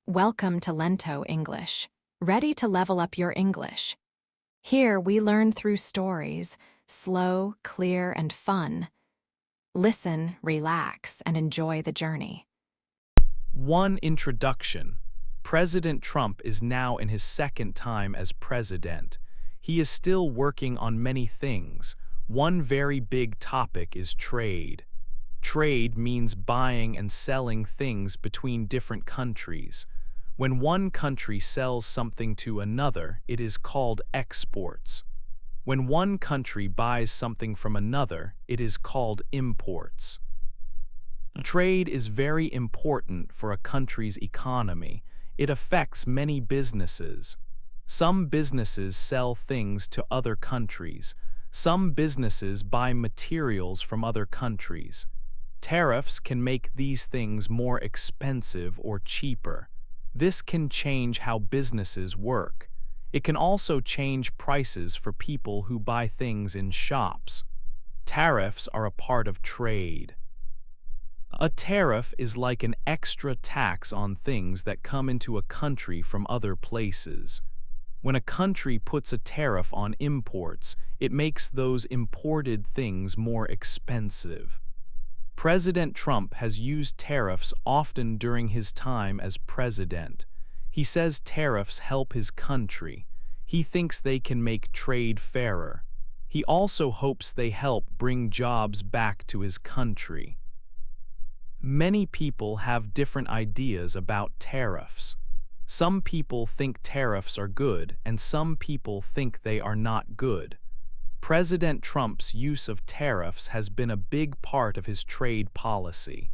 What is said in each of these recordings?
Welcome to Lento English. Ready to level up your English? Here we learn through stories, slow, clear, and fun. Listen, relax, and enjoy the journey. 1. Introduction. President Trump is now in his second time as president. He is still working on many things. One very big topic is trade. Trade means buying and selling things between different countries. When one country sells something to another, it is called exports. When one country buys something from another, it is called imports. Trade is very important for a country's economy. It affects many businesses. Some businesses sell things to other countries. Some businesses buy materials from other countries. Tariffs can make these things more expensive or cheaper. This can change how businesses work. It can also change prices for people who buy things in shops. Tariffs are a part of trade. A tariff is like an extra tax on things that come into a country from other places. When a country puts a tariff on imports, it makes those imported things more expensive. President Trump has used tariffs often during his time as president. He says tariffs help his country. He thinks they can make trade fairer. He also hopes they help bring jobs back to his country. Many people have different ideas about tariffs. Some people think tariffs are good, and some people think they are not good. President Trump's use of tariffs has been a big part of his trade policy.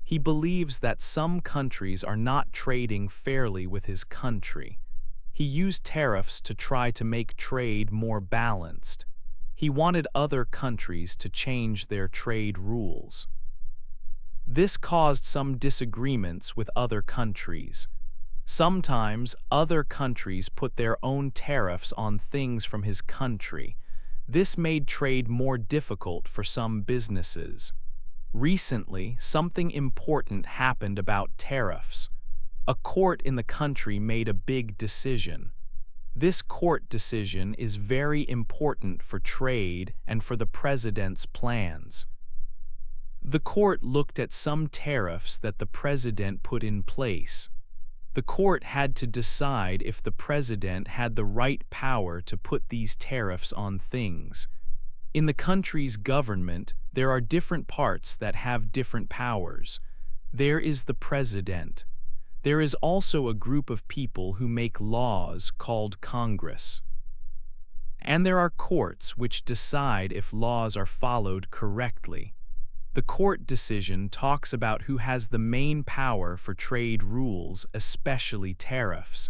He believes that some countries are not trading fairly with his country. He used tariffs to try to make trade more balanced. He wanted other countries to change their trade rules. This caused some disagreements with other countries. Sometimes other countries put their own tariffs on things from his country. This made trade more difficult for some businesses. Recently, something important happened about tariffs. A court in the country made a big decision. This court decision is very important for trade and for the president's plans. The court looked at some tariffs that the president put in place. The court had to decide if the president had the right power to put these tariffs on things. In the country's government, there are different parts that have different powers. There is the president. There is also a group of people who make laws called Congress. And there are courts which decide if laws are followed correctly. The court decision talks about who has the main power for trade rules, especially tariffs.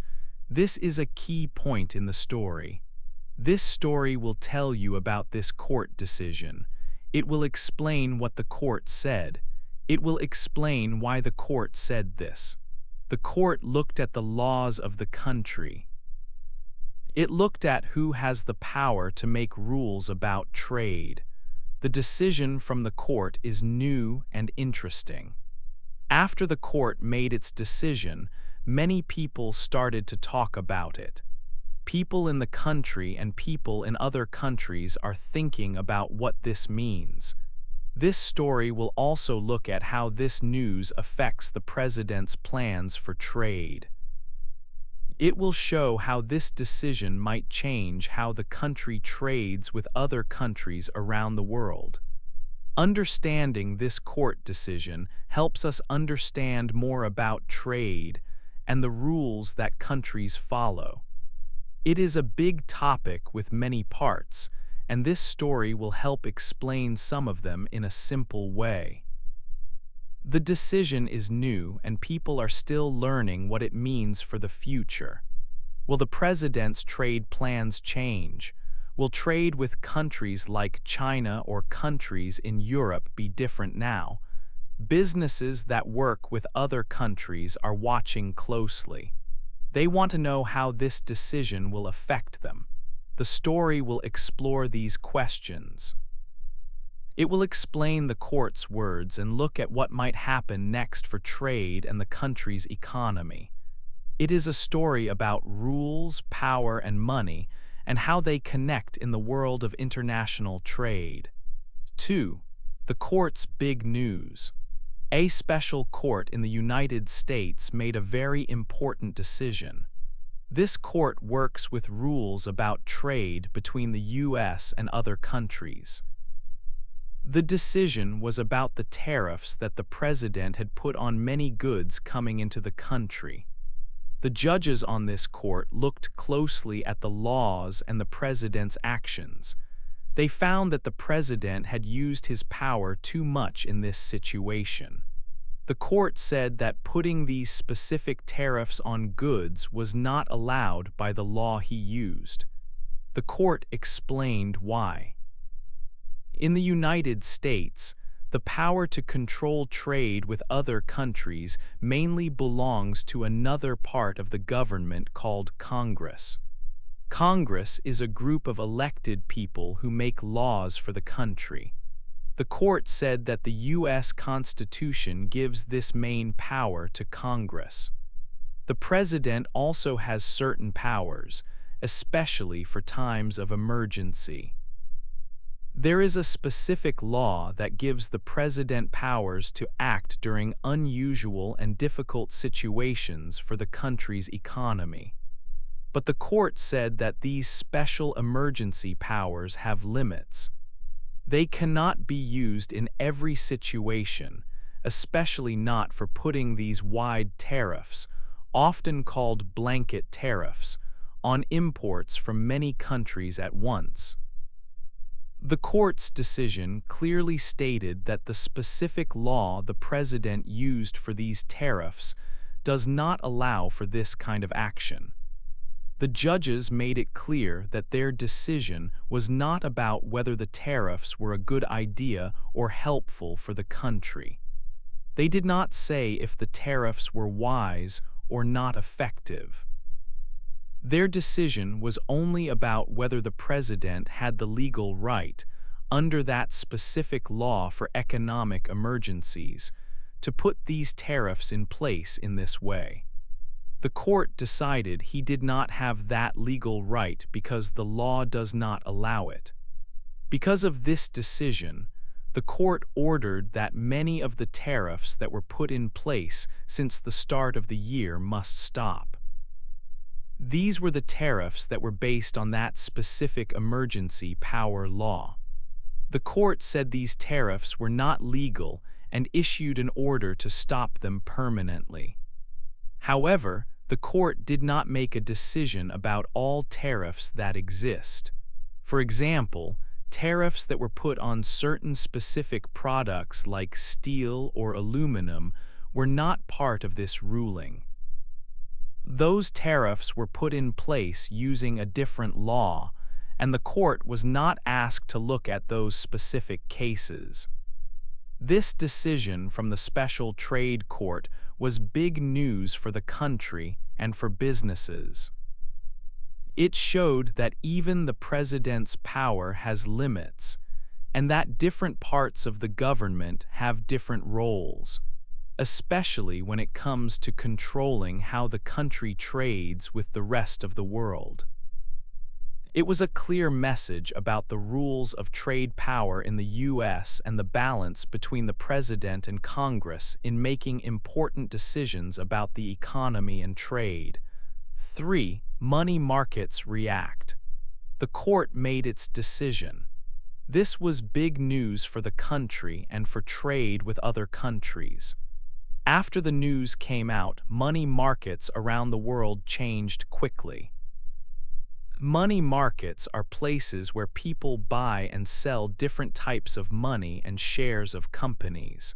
This is a key point in the story. This story will tell you about this court decision. It will explain what the court said. It will explain why the court said this. The court looked at the laws of the country. It looked at who has the power to make rules about trade. The decision from the court is new and interesting. After the court made its decision, many people started to talk about it. People in the country and people in other countries are thinking about what this means. This story will also look at how this news affects the president's plans for trade. It will show how this decision might change how the country trades with other countries around the world. Understanding this court decision helps us understand more about trade and the rules that countries follow. It is a big topic with many parts, and this story will help explain some of them in a simple way. The decision is new and people are still learning what it means for the future. Will the president's trade plans change? Will trade with countries like China or countries in Europe be different now? Businesses that work with other countries are watching closely. They want to know how this decision will affect them. The story will explore these questions. It will explain the court's words and look at what might happen next for trade and the country's economy. It is a story about rules, power, and money, and how they connect in the world of international trade. 2. The court's big news. A special court in the United States made a very important decision. This court works with rules about trade between the U.S. and other countries. The decision was about the tariffs that the president had put on many goods coming into the country. The judges on this court looked closely at the laws and the president's actions. They found that the president had used his power too much in this situation. The court said that putting these specific tariffs on goods was not allowed by the law he used. The court explained why. In the United States, the power to control trade with other countries mainly belongs to another part of the government called Congress. Congress is a group of elected people who make laws for the country. The court said that the U.S. Constitution gives this main power to Congress. The president also has certain powers, especially for times of emergency. There is a specific law that gives the president powers to act during unusual and difficult situations for the country's economy. But the court said that these special emergency powers have limits. They cannot be used in every situation, especially not for putting these wide tariffs, often called blanket tariffs, on imports from many countries at once. The court's decision clearly stated that the specific law the president used for these tariffs does not allow for this kind of action. The judges made it clear that their decision was not about whether the tariffs were a good idea or helpful for the country. They did not say if the tariffs were wise or not effective. Their decision was only about whether the president had the legal right, under that specific law for economic emergencies, to put these tariffs in place in this way. The court decided he did not have that legal right because the law does not allow it. Because of this decision, the court ordered that many of the tariffs that were put in place since the start of the year must stop. These were the tariffs that were based on that specific emergency power law. The court said these tariffs were not legal and issued an order to stop them permanently. However, the court did not make a decision about all tariffs that exist. For example, tariffs that were put on certain specific products like steel or aluminum were not part of this ruling. Those tariffs were put in place using a different law, and the court was not asked to look at those specific cases. This decision from the Special Trade Court was big news for the country and for businesses. It showed that even the president's power has limits, and that different parts of the government have different roles, especially when it comes to controlling how the country trades with the rest of the world. It was a clear message about the rules of trade power in the U.S. and the balance between the president and Congress in making important decisions about the economy and trade. 3. Money markets react. The court made its decision. This was big news for the country and for trade with other countries. After the news came out, money markets around the world changed quickly. Money markets are places where people buy and sell different types of money and shares of companies.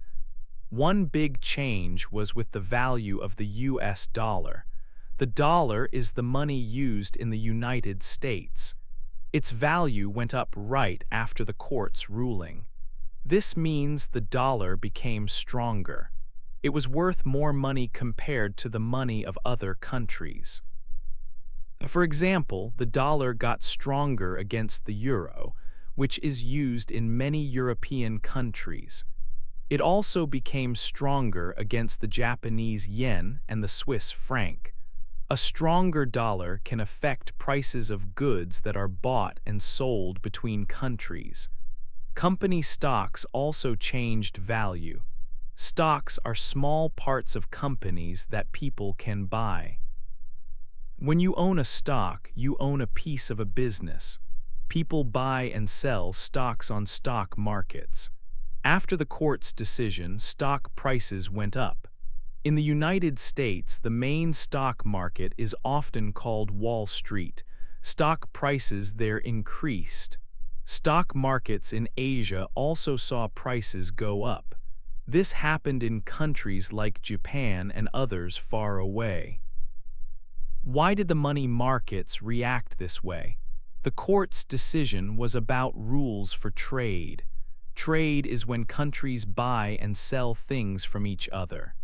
One big change was with the value of the U.S. dollar. The dollar is the money used in the United States. Its value went up right after the court's ruling. This means the dollar became stronger. It was worth more money compared to the money of other countries. For example, the dollar got stronger against the euro, which is used in many European countries. It also became stronger against the Japanese yen and the Swiss franc. A stronger dollar can affect prices of goods that are bought and sold between countries. Company stocks also changed value. Stocks are small parts of companies that people can buy. When you own a stock, you own a piece of a business. People buy and sell stocks on stock markets. After the court's decision, stock prices went up. In the United States, the main stock market is often called Wall Street. Stock prices there increased. Stock markets in Asia also saw prices go up. This happened in countries like Japan and others far away. Why did the money markets react this way? The court's decision was about rules for trade. Trade is when countries buy and sell things from each other.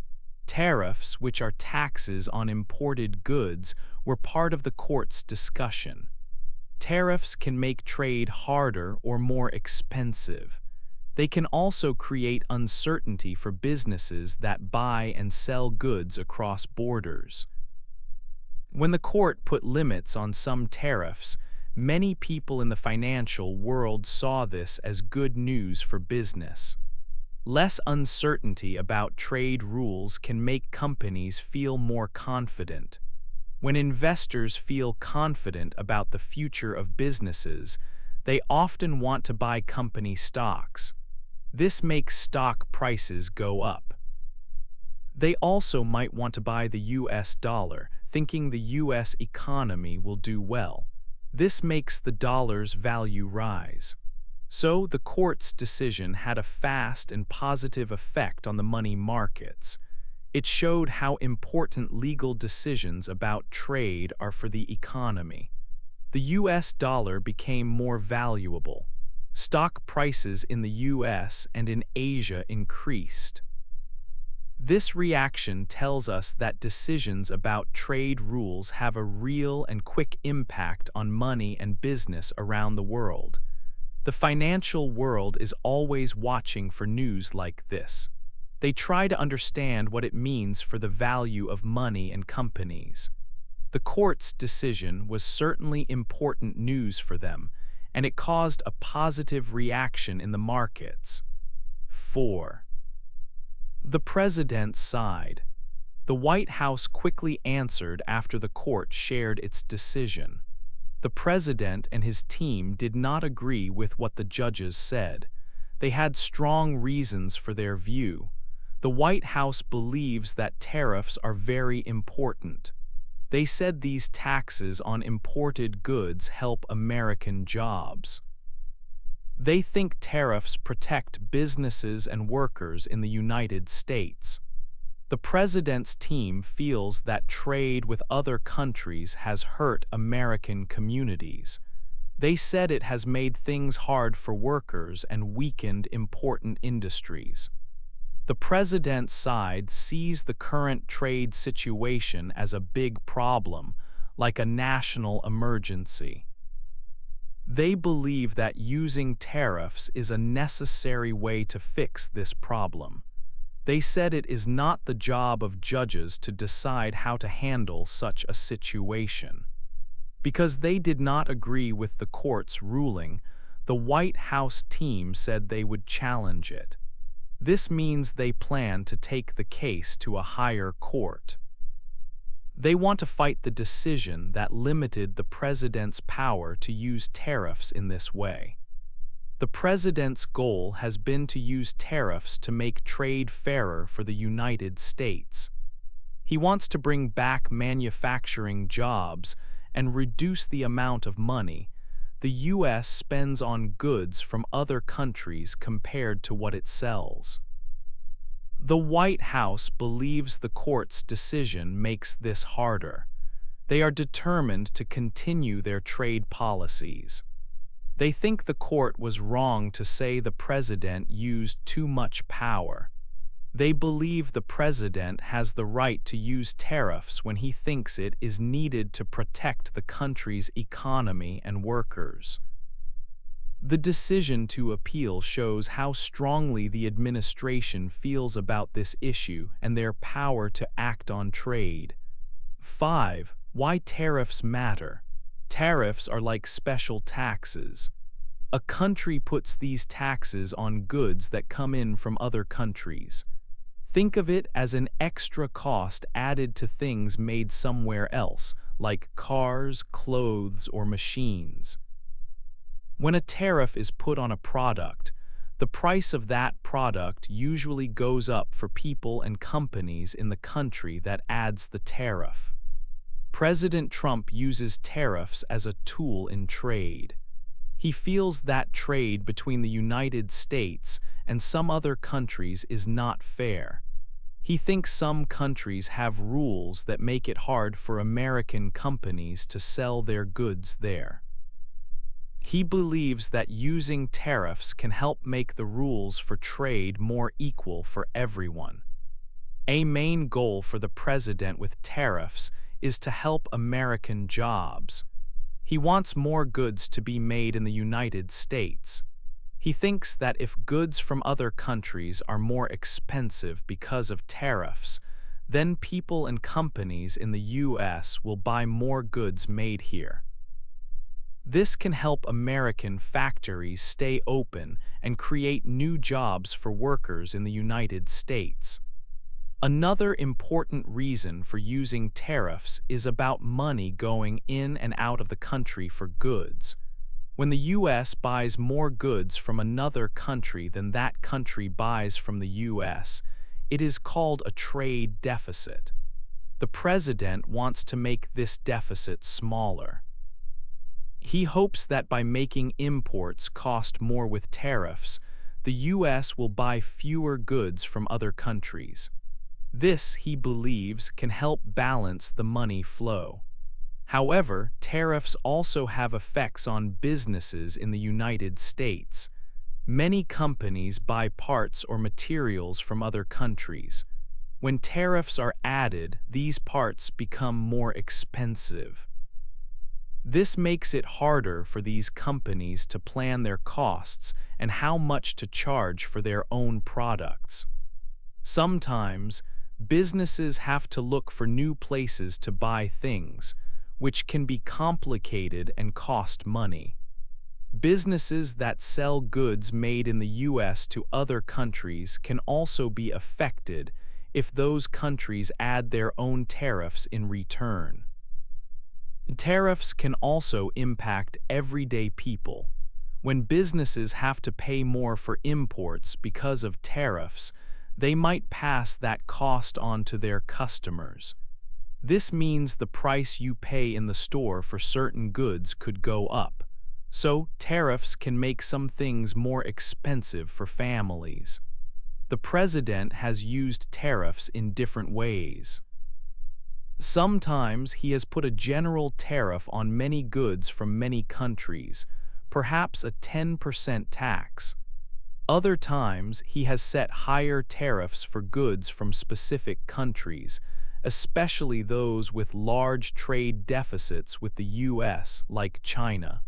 Tariffs, which are taxes on imported goods, were part of the court's discussion. Tariffs can make trade harder or more expensive. They can also create uncertainty for businesses that buy and sell goods across borders. When the court put limits on some tariffs, many people in the financial world saw this as good news for business. Less uncertainty about trade rules can make companies feel more confident. When investors feel confident about the future of businesses, they often want to buy company stocks. This makes stock prices go up. They also might want to buy the US dollar, thinking the US economy will do well. This makes the dollar's value rise. So the court's decision had a fast and positive effect on the money markets. It showed how important legal decisions about trade are for the economy. The US dollar became more valuable. Stock prices in the US and in Asia increased. This reaction tells us that decisions about trade rules have a real and quick impact on money and business around the world. The financial world is always watching for news like this. They try to understand what it means for the value of money and companies. The court's decision was certainly important news for them, and it caused a positive reaction in the markets. 4. The president's side. The White House quickly answered after the court shared its decision. The president and his team did not agree with what the judges said. They had strong reasons for their view. The White House believes that tariffs are very important. They said these taxes on imported goods help American jobs. They think tariffs protect businesses and workers in the United States. The president's team feels that trade with other countries has hurt American communities. They said it has made things hard for workers and weakened important industries. The president's side sees the current trade situation as a big problem, like a national emergency. They believe that using tariffs is a necessary way to fix this problem. They said it is not the job of judges to decide how to handle such a situation. Because they did not agree with the court's ruling, the White House team said they would challenge it. This means they plan to take the case to a higher court. They want to fight the decision that limited the president's power to use tariffs in this way. The president's goal has been to use tariffs to make trade fairer for the United States. He wants to bring back manufacturing jobs and reduce the amount of money the U.S. spends on goods from other countries compared to what it sells. The White House believes the court's decision makes this harder. They are determined to continue their trade policies. They think the court was wrong to say the president used too much power. They believe the president has the right to use tariffs when he thinks it is needed to protect the country's economy and workers. The decision to appeal shows how strongly the administration feels about this issue and their power to act on trade. 5. Why tariffs matter. Tariffs are like special taxes. A country puts these taxes on goods that come in from other countries. Think of it as an extra cost added to things made somewhere else, like cars, clothes, or machines. When a tariff is put on a product, the price of that product usually goes up for people and companies in the country that adds the tariff. President Trump uses tariffs as a tool in trade. He feels that trade between the United States and some other countries is not fair. He thinks some countries have rules that make it hard for American companies to sell their goods there. He believes that using tariffs can help make the rules for trade more equal for everyone. A main goal for the president with tariffs is to help American jobs. He wants more goods to be made in the United States. He thinks that if goods from other countries are more expensive because of tariffs, then people and companies in the U.S. will buy more goods made here. This can help American factories stay open and create new jobs for workers in the United States. Another important reason for using tariffs is about money going in and out of the country for goods. When the U.S. buys more goods from another country than that country buys from the U.S., it is called a trade deficit. The president wants to make this deficit smaller. He hopes that by making imports cost more with tariffs, the U.S. will buy fewer goods from other countries. This, he believes, can help balance the money flow. However, tariffs also have effects on businesses in the United States. Many companies buy parts or materials from other countries. When tariffs are added, these parts become more expensive. This makes it harder for these companies to plan their costs and how much to charge for their own products. Sometimes, businesses have to look for new places to buy things, which can be complicated and cost money. Businesses that sell goods made in the U.S. to other countries can also be affected if those countries add their own tariffs in return. Tariffs can also impact everyday people. When businesses have to pay more for imports because of tariffs, they might pass that cost on to their customers. This means the price you pay in the store for certain goods could go up. So, tariffs can make some things more expensive for families. The president has used tariffs in different ways. Sometimes he has put a general tariff on many goods from many countries, perhaps a 10% tax. Other times, he has set higher tariffs for goods from specific countries, especially those with large trade deficits with the U.S., like China.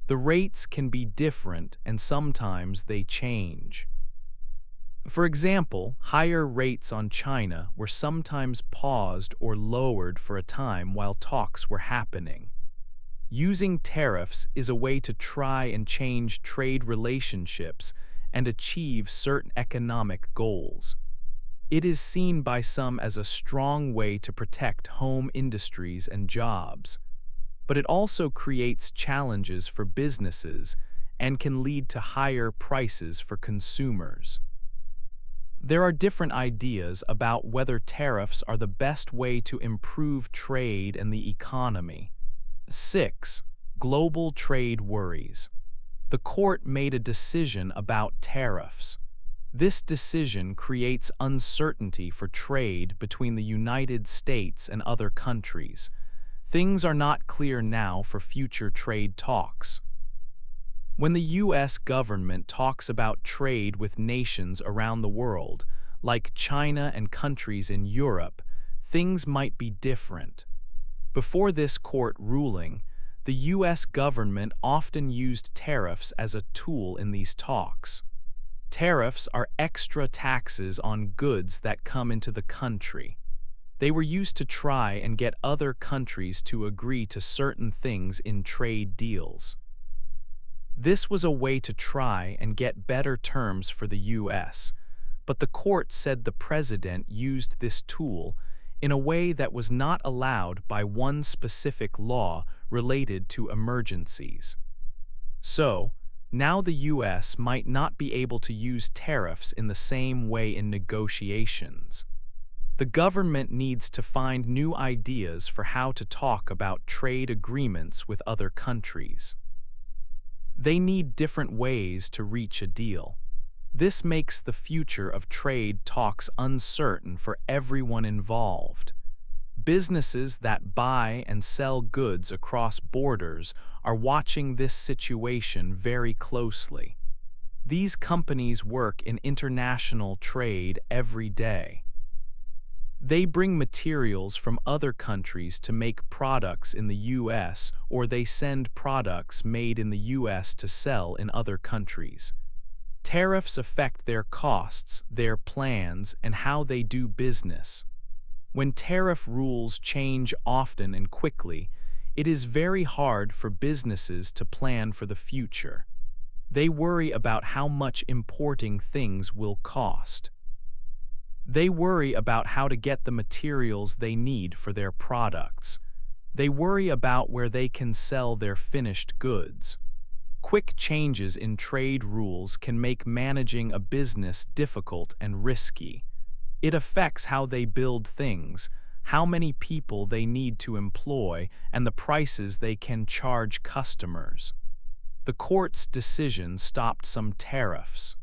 The rates can be different and sometimes they change. For example, higher rates on China were sometimes paused or lowered for a time while talks were happening. Using tariffs is a way to try and change trade relationships and achieve certain economic goals. It is seen by some as a strong way to protect home industries and jobs, but it also creates challenges for businesses and can lead to higher prices for consumers. There are different ideas about whether tariffs are the best way to improve trade and the economy. 6. Global trade worries. The court made a decision about tariffs. This decision creates uncertainty for trade between the United States and other countries. Things are not clear now for future trade talks. When the U.S. government talks about trade with nations around the world, like China and countries in Europe, things might be different. Before this court ruling, the U.S. government often used tariffs as a tool in these talks. Tariffs are extra taxes on goods that come into the country. They were used to try and get other countries to agree to certain things in trade deals. This was a way to try and get better terms for the U.S., but the court said the president used this tool in a way that was not allowed by one specific law related to emergencies. So, now the U.S. might not be able to use tariffs in the same way in negotiations. The government needs to find new ideas for how to talk about trade agreements with other countries. They need different ways to reach a deal. This makes the future of trade talks uncertain for everyone involved. Businesses that buy and sell goods across borders are watching this situation very closely. These companies work in international trade every day. They bring materials from other countries to make products in the U.S., or they send products made in the U.S. to sell in other countries. Tariffs affect their costs, their plans, and how they do business. When tariff rules change often and quickly, it is very hard for businesses to plan for the future. They worry about how much importing things will cost. They worry about how to get the materials they need for their products. They worry about where they can sell their finished goods. Quick changes in trade rules can make managing a business difficult and risky. It affects how they build things, how many people they need to employ, and the prices they can charge customers. The court's decision stopped some tariffs.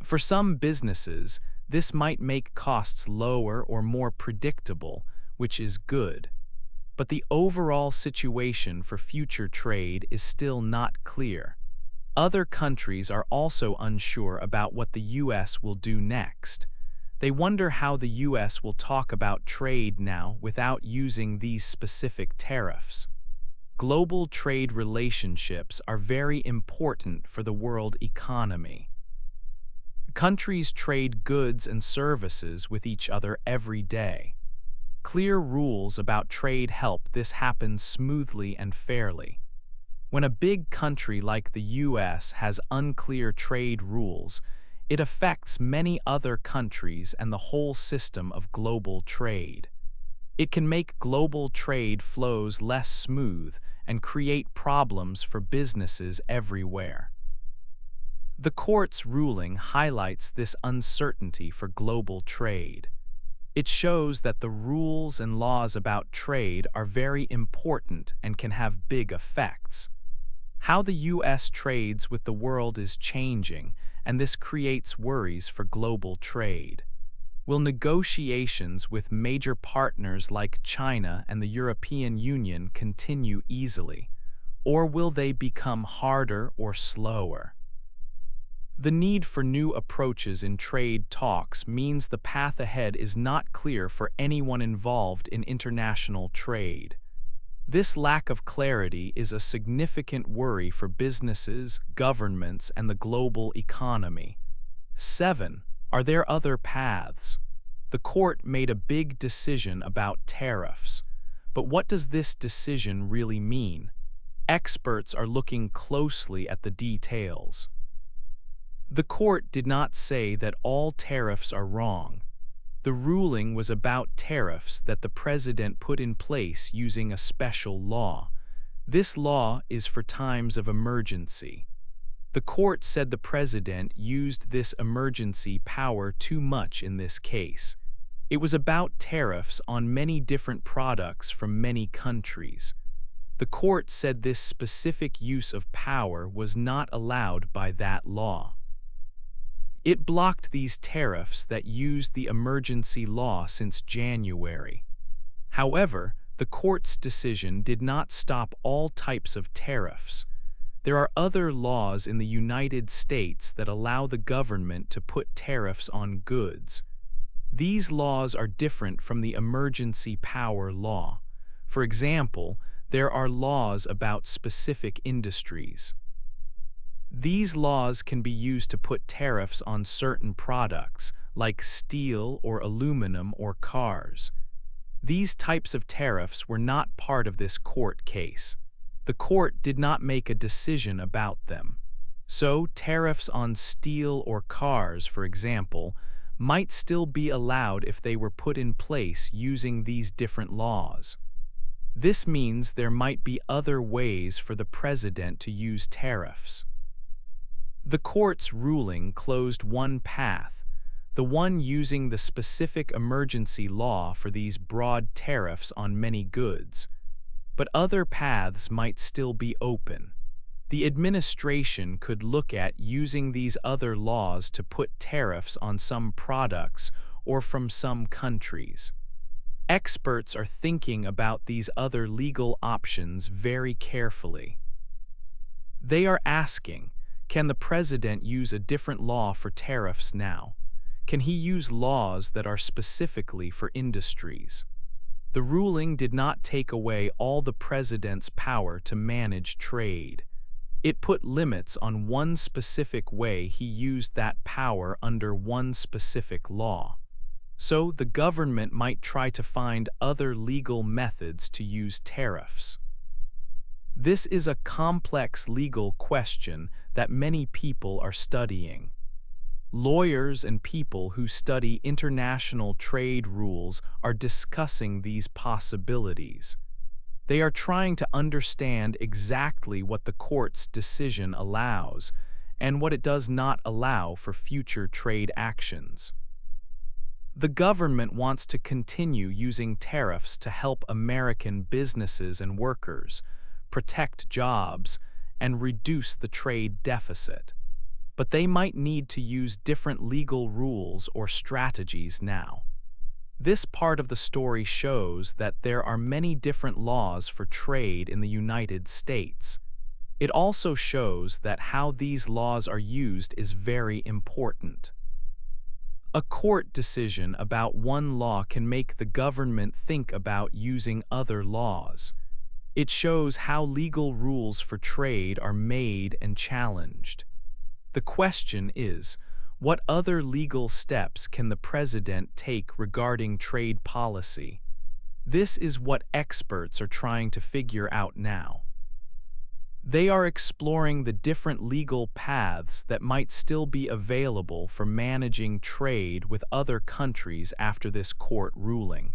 For some businesses, this might make costs lower or more predictable, which is good. But the overall situation for future trade is still not clear. Other countries are also unsure about what the U.S. will do next. They wonder how the U.S. will talk about trade now without using these specific tariffs. Global trade relationships are very important for the world economy. Countries trade goods and services with each other every day. Clear rules about trade help this happen smoothly and fairly. When a big country like the U.S. has unclear trade rules, it affects many other countries and the whole system of global trade. It can make global trade flows less smooth and create problems for businesses everywhere. The court's ruling highlights this uncertainty for global trade. It shows that the rules and laws about trade are very important and can have big effects. How the U.S. trades with the world is changing, and this creates worries for global trade. Will negotiations with major partners like China and the European Union continue easily, or will they become harder or slower? The need for new approaches in trade talks means the path ahead is not clear for anyone involved in international trade. This lack of clarity is a significant worry for businesses, governments, and the global economy. 7. Are there other paths? The court made a big decision about tariffs. But what does this decision really mean? Experts are looking closely at the details. The court did not say that all tariffs are wrong. The ruling was about tariffs that the president put in place using a special law. This law is for times of emergency. The court said the president used this emergency power too much in this case. It was about tariffs on many different products from many countries. The court said this specific use of power was not allowed by that law. It blocked these tariffs that used the emergency law since January. However, the court's decision did not stop all types of tariffs. There are other laws in the United States that allow the government to put tariffs on goods. These laws are different from the emergency power law. For example, there are laws about specific industries. These laws can be used to put tariffs on certain products, like steel or aluminum or cars. These types of tariffs were not part of this court case. The court did not make a decision about them. So, tariffs on steel or cars, for example, might still be allowed if they were put in place using these different laws. This means there might be other ways for the president to use tariffs. The court's ruling closed one path, the one using the specific emergency law for these broad tariffs on many goods. But other paths might still be open. The administration could look at using these other laws to put tariffs on some products or from some countries. Experts are thinking about these other legal options very carefully. They are asking, can the president use a different law for tariffs now? Can he use laws that are specifically for industries? The ruling did not take away all the president's power to manage trade. It put limits on one specific way he used that power under one specific law. So the government might try to find other legal methods to use tariffs. This is a complex legal question that many people are studying. Lawyers and people who study international trade rules are discussing these possibilities. They are trying to understand exactly what the court's decision allows and what it does not allow for future trade actions. The government wants to continue using tariffs to help American businesses and workers, protect jobs, and reduce the trade deficit. But they might need to use different legal rules or strategies now. This part of the story shows that there are many different laws for trade in the United States. It also shows that how these laws are used is very important. A court decision about one law can make the government think about using other laws. It shows how legal rules for trade are made and challenged. The question is, what other legal steps can the president take regarding trade policy? This is what experts are trying to figure out now. They are exploring the different legal paths that might still be available for managing trade with other countries after this court ruling.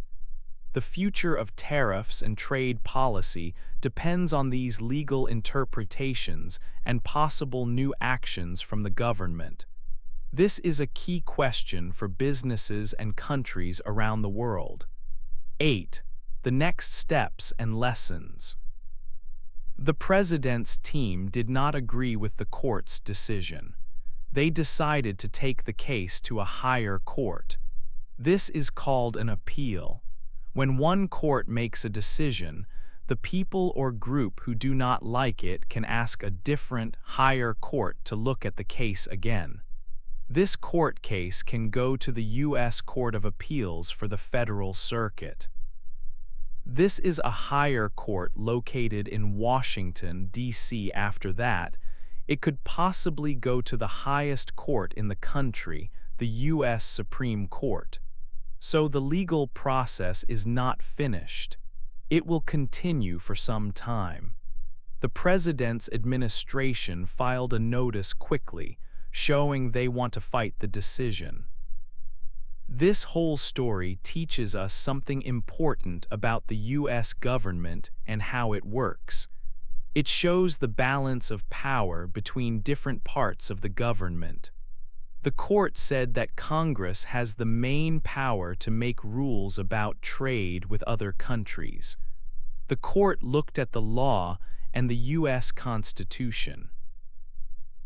The future of tariffs and trade policy depends on these legal interpretations and possible new actions from the government. This is a key question for businesses and countries around the world. 8. The next steps and lessons. The president's team did not agree with the court's decision. They decided to take the case to a higher court. This is called an appeal. When one court makes a decision, the people or group who do not like it can ask a different, higher court to look at the case again. This court case can go to the U.S. Court of Appeals for the Federal Circuit. This is a higher court located in Washington, D.C. After that, it could possibly go to the highest court in the country, the U.S. Supreme Court. So the legal process is not finished. It will continue for some time. The president's administration filed a notice quickly, showing they want to fight the decision. This whole story teaches us something important about the U.S. government and how it works. It shows the balance of power between different parts of the government. The court said that Congress has the main power to make rules about trade with other countries. The court looked at the law and the U.S. Constitution.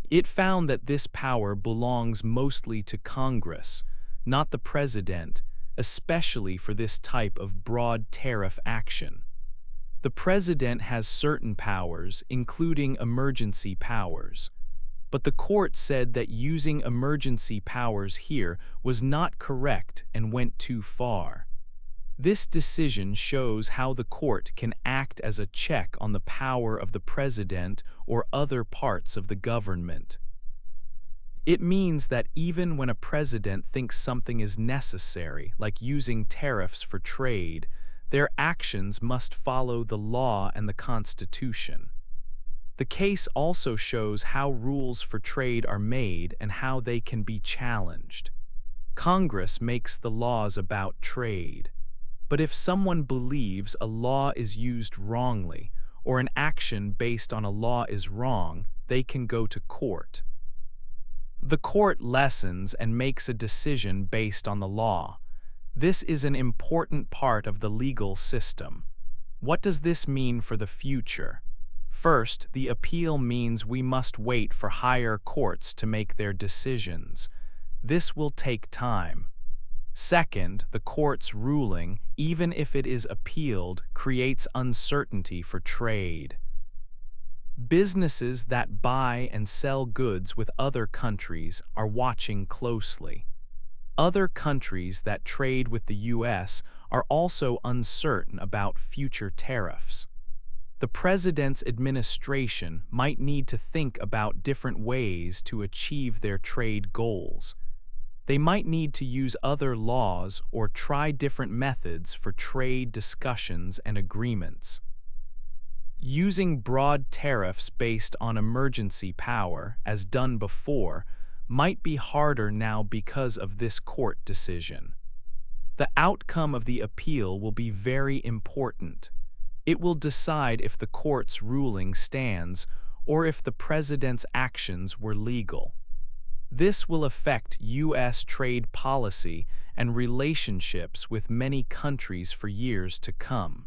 It found that this power belongs mostly to Congress, not the president, especially for this type of broad tariff action. The president has certain powers, including emergency powers. But the court said that using emergency powers here was not correct and went too far. This decision shows how the court can act as a check on the power of the president or other parts of the government. It means that even when a president thinks something is necessary, like using tariffs for trade, their actions must follow the law and the Constitution. The case also shows how rules for trade are made and how they can be challenged. Congress makes the laws about trade. But if someone believes a law is used wrongly, or an action based on a law is wrong, they can go to court. The court listens and makes a decision based on the law. This is an important part of the legal system. What does this mean for the future? First, the appeal means we must wait for higher courts to make their decisions. This will take time. Second, the court's ruling, even if it is appealed, creates uncertainty for trade. Businesses that buy and sell goods with other countries are watching closely. Other countries that trade with the U.S. are also uncertain about future tariffs. The president's administration might need to think about different ways to achieve their trade goals. They might need to use other laws or try different methods for trade discussions and agreements. Using broad tariffs based on emergency power, as done before, might be harder now because of this court decision. The outcome of the appeal will be very important. It will decide if the court's ruling stands or if the president's actions were legal. This will affect U.S. trade policy and relationships with many countries for years to come.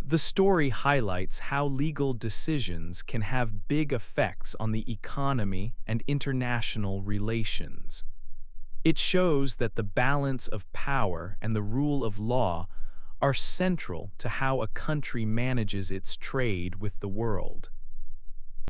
The story highlights how legal decisions can have big effects on the economy and international relations. It shows that the balance of power and the rule of law are central to how a country manages its trade with the world.